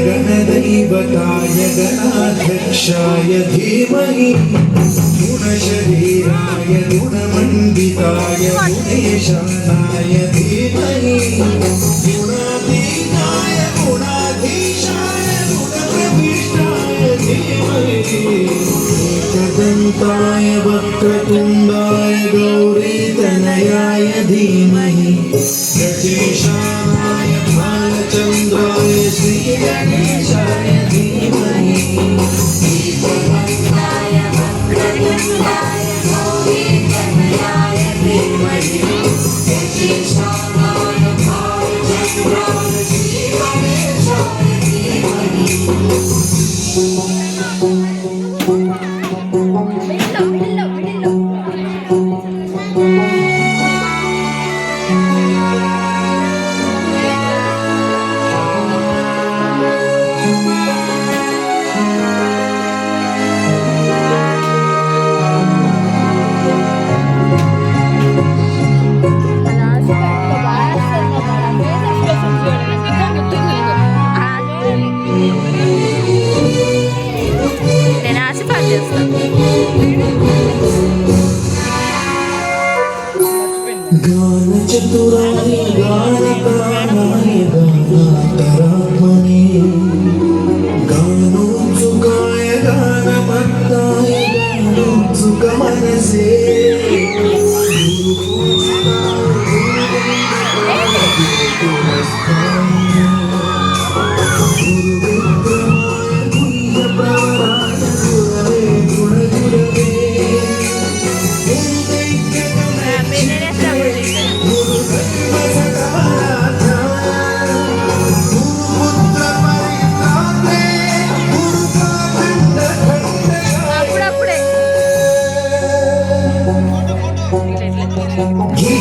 गणदैवताय गणाध्यक्षाय धीमहि गुणशरीराय गुणमण्डिताय गुणेशानाय धीमहि गुणातीताय गुणाधीशाय गुणप्रविष्टाय धीमहि एकदन्ताय वक्रतुण्डाय गौरीतनयाय धीमहि गजेशानाय भालचन्द्राय श्रीगणेशाय धीमहि एकदन्ताय वक्रतुण्डाय गौरीतनयाय धीमहि गजेशानाय भालचन्द्राय श्रीगणेशाय धीमहि गानचतुराय गानप्राणाय गानान्तरात्मने गानोत्सुकाय गानभक्ताय गानोत्सुकमनसे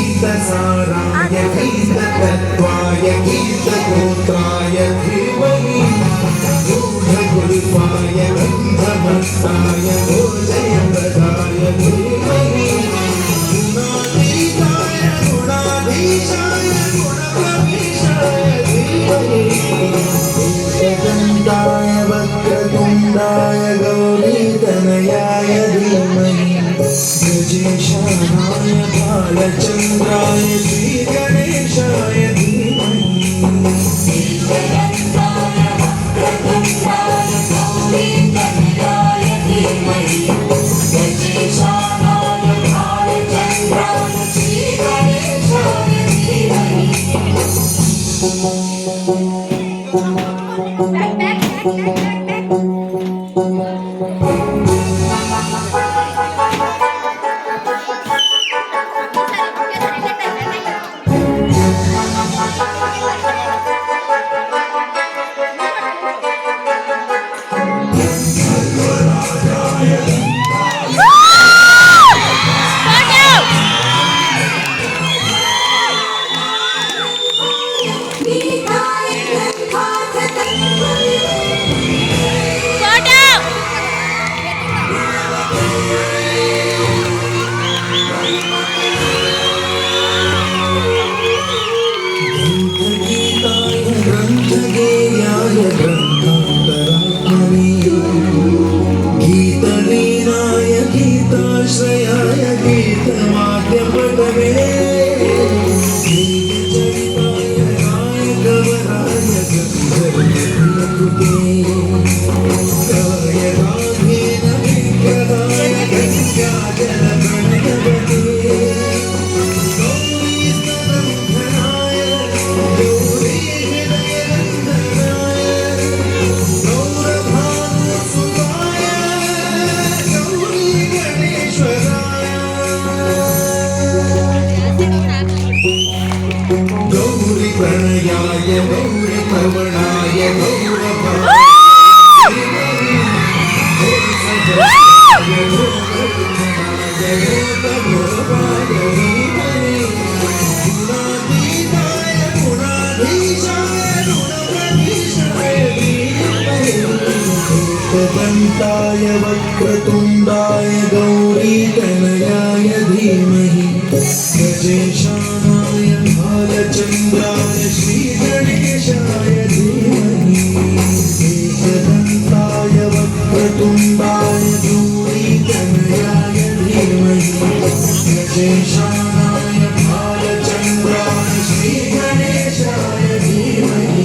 गीतसाराय गीततत्त्वाय गीतगोत्राय धीमहि गूढगुल्फाय गन्धमस्ताय भोजयप्रदाय धीमहि गुणातीताय गुणाधीशाय गुणप्रविष्टाय धीमहि एकदन्ताय वक्रतुण्डाय गौरीतनयाय धीमहि गजेशानाय भालचन्द्राय श्रीगणेशाय धीमहि एकदन्ताय वक्रतुण्डाय गौरीतनयाय धीमहि गजेशानाय भालचन्द्राय श्रीगणेशाय धीमहि गीतवीराय गीताश्रयाय गीतवाद्यपटवे गीतचरिताय गायकवराय गन्धर्वप्रियकृते गायकाधीन विग्रहाय गङ्गाजलप्रणयवते एकदन्ताय वक्रतुण्डाय गौरीतनयाय धीमहि गजेशानाय भालचन्द्राय श्रीगणेशाय धीमहि एकदन्ताय वक्रतुण्डाय गौरीतनयाय धीमहि गजेशानाय भालचन्द्राय श्रीगणेशाय धीमहि